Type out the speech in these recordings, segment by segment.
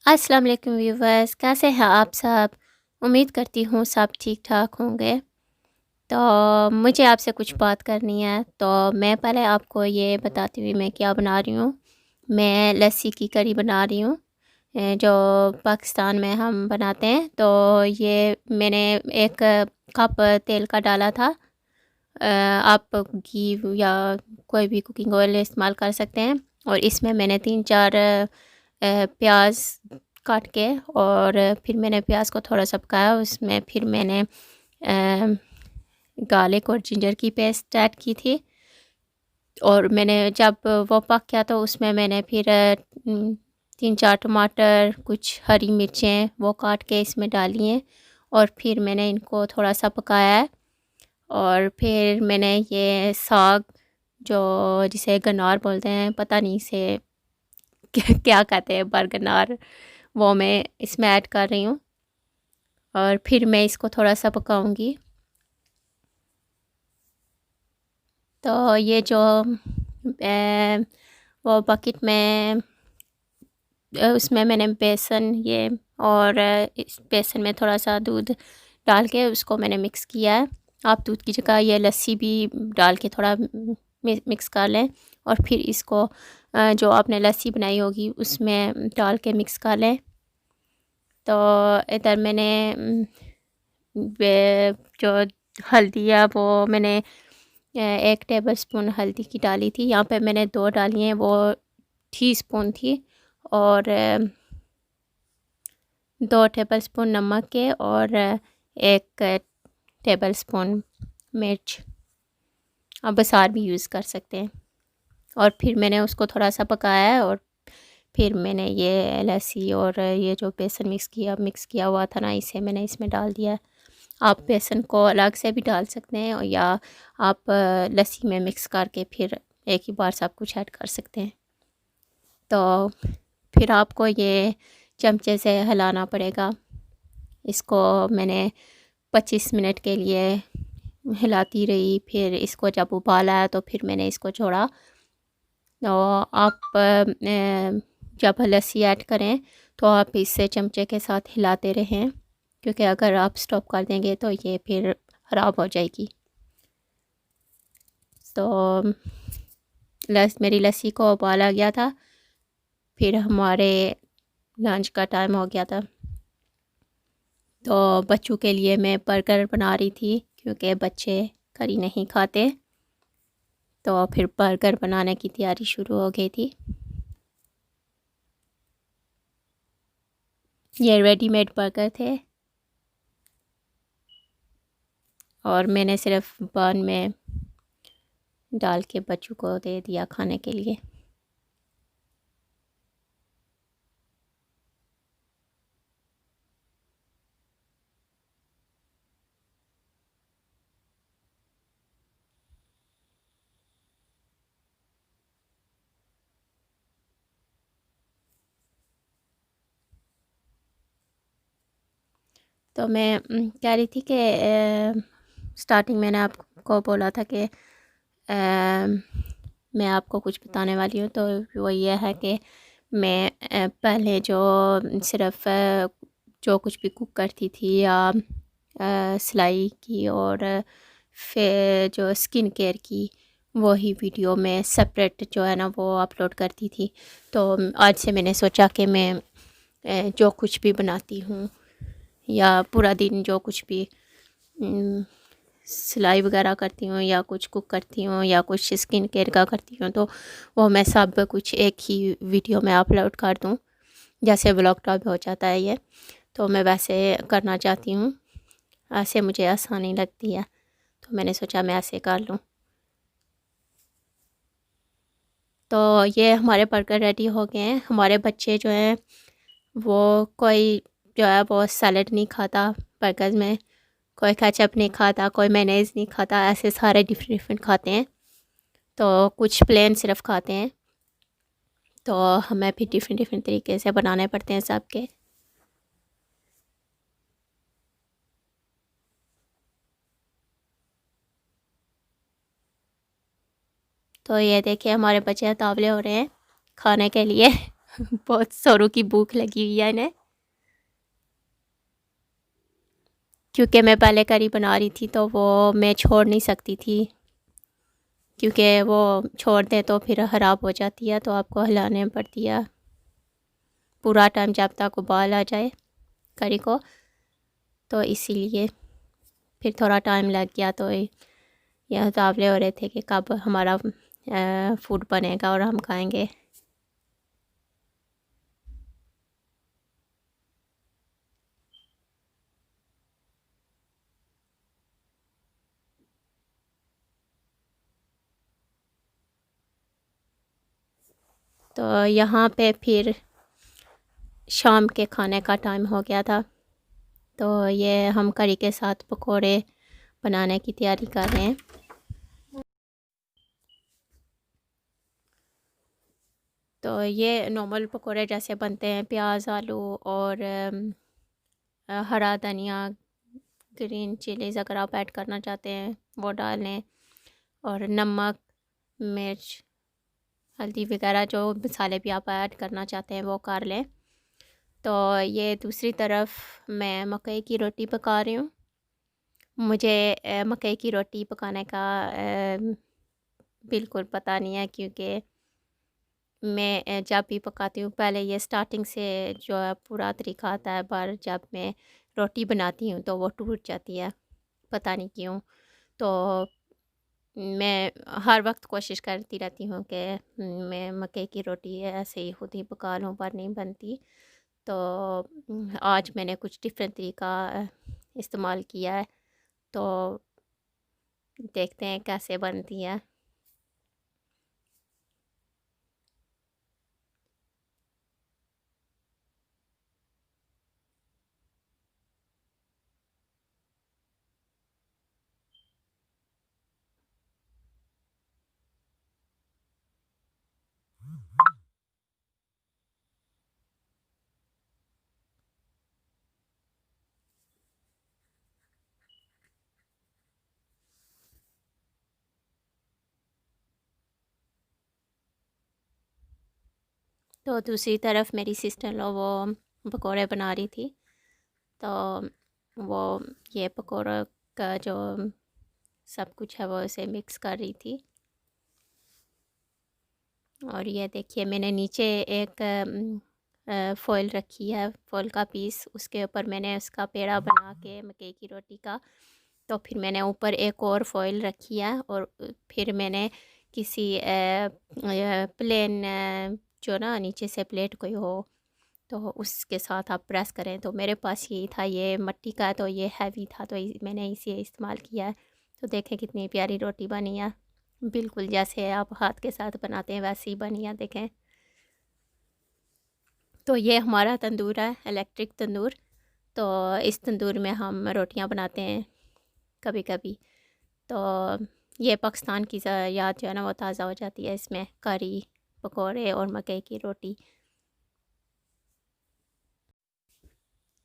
अस्सलाम वालेकुम व्यूवर्स, कैसे हैं आप सब? उम्मीद करती हूँ सब ठीक-ठाक होंगे। तो मुझे आपसे कुछ बात करनी है, तो मैं पहले आपको ये बताती हुई मैं क्या बना रही हूँ। मैं लस्सी की कढ़ी बना रही हूँ, जो पाकिस्तान में हम बनाते हैं। तो ये मैंने 1 कप तेल का डाला था। आप घी या कोई भी कुकिंग ऑयल इस्तेमाल कर सकते हैं। और इसमें मैंने 3-4 प्याज काट के, और फिर मैंने प्याज को थोड़ा सा पकाया। उसमें फिर मैंने गार्लिक और जिंजर की पेस्ट ऐड की थी। और मैंने जब वो पक गया तो उसमें मैंने फिर 3-4 टमाटर, कुछ हरी मिर्चें वो काट के इसमें डाली हैं। और फिर मैंने इनको थोड़ा सा पकाया है। और फिर मैंने ये साग, जो जिसे गनार बोलते हैं, पता नहीं इसे क्या कहते हैं, बरगनार, वो मैं इसमें ऐड कर रही हूँ। और फिर मैं इसको थोड़ा सा पकाऊंगी। तो ये जो वो बकेट में, उसमें मैंने बेसन ये, और इस बेसन में थोड़ा सा दूध डाल के उसको मैंने मिक्स किया है। आप दूध की जगह ये लस्सी भी डाल के थोड़ा मिक्स कर लें। और फिर इसको जो आपने लस्सी बनाई होगी उसमें डाल के मिक्स कर लें। तो इधर मैंने जो हल्दी है वो मैंने 1 टेबलस्पून हल्दी की डाली थी। यहाँ पे मैंने 2 डाली हैं, वो टीस्पून थी। और 2 टेबलस्पून नमक के, और 1 टेबलस्पून मिर्च, आप बसार भी यूज़ कर सकते हैं। और फिर मैंने उसको थोड़ा सा पकाया है। और फिर मैंने ये लस्सी और ये जो बेसन मिक्स किया हुआ था ना, इसे मैंने इसमें डाल दिया है। आप बेसन को अलग से भी डाल सकते हैं, या आप लस्सी में मिक्स करके फिर एक ही बार सब कुछ ऐड कर सकते हैं। तो फिर आपको ये चमचे से हिलाना पड़ेगा। इसको मैंने 25 मिनट के लिए हिलाती रही। फिर इसको जब उबाल आया तो फिर मैंने इसको छोड़ा। तो आप जब लस्सी ऐड करें तो आप इसे चमचे के साथ हिलाते रहें, क्योंकि अगर आप स्टॉप कर देंगे तो ये फिर ख़राब हो जाएगी। तो मेरी लस्सी को उबाला गया था। फिर हमारे लंच का टाइम हो गया था। तो बच्चों के लिए मैं बर्गर बना रही थी, क्योंकि बच्चे करी नहीं खाते। तो फिर बर्गर बनाने की तैयारी शुरू हो गई थी। ये रेडीमेड बर्गर थे, और मैंने सिर्फ बन में डाल के बच्चों को दे दिया खाने के लिए। तो मैं कह रही थी कि स्टार्टिंग मैंने आपको बोला था कि मैं आपको कुछ बताने वाली हूँ। तो वो ये है कि मैं पहले जो सिर्फ़ जो कुछ भी कुक करती थी, या सिलाई की, और फिर जो स्किन केयर की, वही वीडियो में सेपरेट जो है ना वो अपलोड करती थी। तो आज से मैंने सोचा कि मैं जो कुछ भी बनाती हूँ, या पूरा दिन जो कुछ भी सिलाई वगैरह करती हूँ, या कुछ कुक करती हूँ, या कुछ स्किन केयर का करती हूँ, तो वो मैं सब कुछ एक ही वीडियो में अपलोड कर दूँ, जैसे व्लॉग टाइप हो जाता है ये। तो मैं वैसे करना चाहती हूँ, ऐसे मुझे आसानी लगती है, तो मैंने सोचा मैं ऐसे कर लूँ। तो ये हमारे बर्गर रेडी हो गए हैं। हमारे बच्चे जो हैं वो कोई जो है वो सैलेड नहीं खाता बर्गर में, कोई केचप नहीं खाता, कोई मेयोनेज़ नहीं खाता, ऐसे सारे डिफरेंट डिफरेंट खाते हैं। तो कुछ प्लेन सिर्फ खाते हैं। तो हमें भी डिफरेंट डिफरेंट तरीके से बनाने पड़ते हैं सबके। तो ये देखिए हमारे बच्चे तावले हो रहे हैं खाने के लिए। बहुत जोरों की भूख लगी हुई है इन्हें, क्योंकि मैं पहले करी बना रही थी तो वो मैं छोड़ नहीं सकती थी, क्योंकि वो छोड़ दें तो फिर ख़राब हो जाती है, तो आपको हिलाने पड़ती है पूरा टाइम जब तक उबाल आ जाए करी को। तो इसीलिए फिर थोड़ा टाइम लग गया। तो यह तावले हो रहे थे कि कब हमारा फूड बनेगा और हम खाएंगे। तो यहाँ पे फिर शाम के खाने का टाइम हो गया था, तो ये हम करी के साथ पकोड़े बनाने की तैयारी कर रहे हैं। तो ये नॉर्मल पकोड़े जैसे बनते हैं, प्याज आलू और हरा धनिया, ग्रीन चिलीज़ अगर आप ऐड करना चाहते हैं वो डाल लें, और नमक मिर्च हल्दी वगैरह जो मसाले भी आप ऐड करना चाहते हैं वो कर लें। तो ये दूसरी तरफ मैं मकई की रोटी पका रही हूँ। मुझे मकई की रोटी पकाने का बिल्कुल पता नहीं है, क्योंकि मैं जब भी पकाती हूँ पहले ये स्टार्टिंग से जो है पूरा तरीका आता है, पर जब मैं रोटी बनाती हूँ तो वो टूट जाती है, पता नहीं क्यों। तो मैं हर वक्त कोशिश करती रहती हूँ कि मैं मकई की रोटी ऐसे ही खुद ही पका लूँ, पर नहीं बनती। तो आज मैंने कुछ डिफरेंट तरीका इस्तेमाल किया है, तो देखते हैं कैसे बनती है। तो दूसरी तरफ मेरी सिस्टर लो वो पकोड़े बना रही थी, तो वो ये पकोड़ों का जो सब कुछ है वो उसे मिक्स कर रही थी। और ये देखिए मैंने नीचे एक फ़ॉइल रखी है, फ़ॉइल का पीस, उसके ऊपर मैंने उसका पेड़ा बना के मकई की रोटी का, तो फिर मैंने ऊपर एक और फ़ॉइल रखी है, और फिर मैंने किसी प्लेन जो ना नीचे से प्लेट कोई हो तो उसके साथ आप प्रेस करें। तो मेरे पास यही था, ये मिट्टी का, तो ये हैवी था, तो मैंने इसे इस्तेमाल किया है। तो देखें कितनी प्यारी रोटी बनी है, बिल्कुल जैसे आप हाथ के साथ बनाते हैं वैसे ही बनी है, देखें। तो ये हमारा तंदूर है, इलेक्ट्रिक तंदूर। तो इस तंदूर में हम रोटियां बनाते हैं कभी कभी। तो ये पाकिस्तान की याद जो है ना वो ताज़ा हो जाती है इसमें, करी पकोड़े और मकई की रोटी।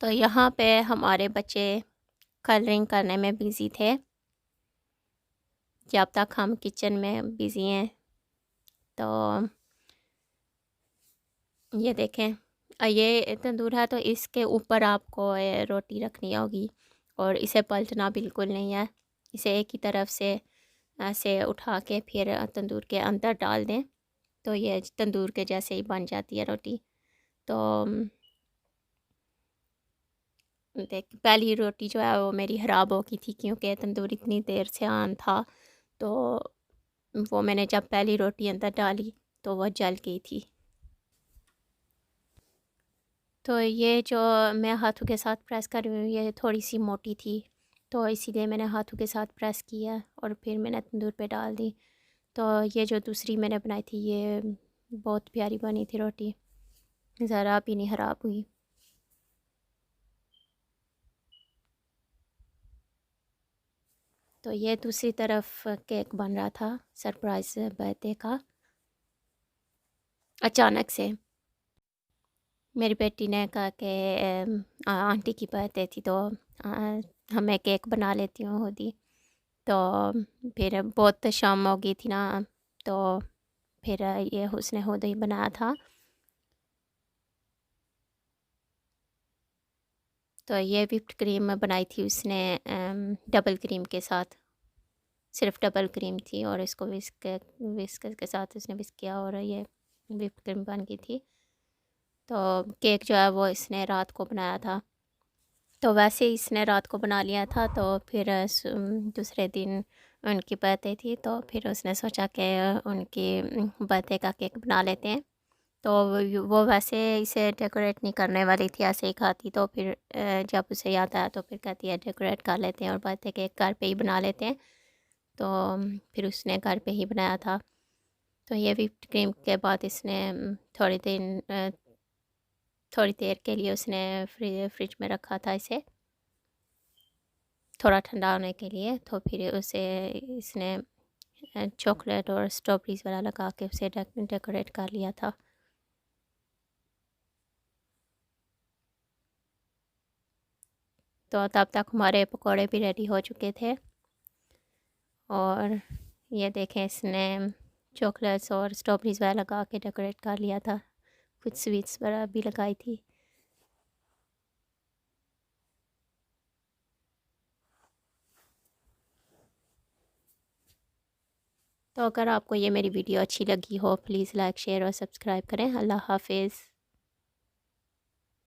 तो यहाँ पे हमारे बच्चे कलरिंग करने में बिज़ी थे, जब तक हम किचन में बिज़ी हैं। तो ये देखें, ये तंदूर है, तो इसके ऊपर आपको ये रोटी रखनी होगी, और इसे पलटना बिल्कुल नहीं है। इसे एक ही तरफ से ऐसे उठा के फिर तंदूर के अंदर डाल दें, तो ये तंदूर के जैसे ही बन जाती है रोटी। तो देख, पहली रोटी जो है वो मेरी ख़राब हो गई थी, क्योंकि तंदूर इतनी देर से ऑन था। तो वो मैंने जब पहली रोटी अंदर डाली तो वह जल गई थी। तो ये जो मैं हाथों के साथ प्रेस कर रही हूँ ये थोड़ी सी मोटी थी, तो इसीलिए मैंने हाथों के साथ प्रेस किया और फिर मैंने तंदूर पे डाल दी। तो ये जो दूसरी मैंने बनाई थी ये बहुत प्यारी बनी थी रोटी, ज़रा भी नहीं ख़राब हुई। तो ये दूसरी तरफ केक बन रहा था, सरप्राइज़ बर्थडे का। अचानक से मेरी बेटी ने कहा कि आंटी की बर्थडे थी, तो हमें केक बना लेती हूँ खुद ही। तो फिर बहुत शाम हो गई थी ना, तो फिर ये उसने खुद ही बनाया था। तो ये व्हिप्ड क्रीम बनाई थी उसने डबल क्रीम के साथ, सिर्फ डबल क्रीम थी और इसको विस्क के साथ उसने विस्क किया और ये व्हिप्ड क्रीम बन गई थी। तो केक जो है वो इसने रात को बनाया था, तो वैसे ही इसने रात को बना लिया था। तो फिर दूसरे दिन उनकी बर्थडे थी, तो फिर उसने सोचा कि उनकी बर्थडे का केक बना लेते हैं। तो वो वैसे इसे डेकोरेट नहीं करने वाली थी, ऐसे ही खाती। तो फिर जब उसे याद आया तो फिर कहती है डेकोरेट कर लेते हैं और बर्थडे केक घर पे ही बना लेते हैं। तो फिर उसने घर पे ही बनाया था। तो ये व्हिप्ड क्रीम के बाद इसने थोड़ी देर के लिए उसने फ्रिज में रखा था इसे, थोड़ा ठंडा होने के लिए। तो फिर उसे इसने चॉकलेट और स्ट्रॉबेरीज वाला लगा के उसे डेकोरेट कर लिया था। तो तब तक हमारे पकोड़े भी रेडी हो चुके थे और ये देखें इसने चॉकलेट्स और स्ट्रॉबेरीज वाला लगा के डेकोरेट कर लिया था, कुछ स्वीट्स वगैरह भी लगाई थी। तो अगर आपको ये मेरी वीडियो अच्छी लगी हो प्लीज़ लाइक शेयर और सब्सक्राइब करें। अल्लाह हाफिज़।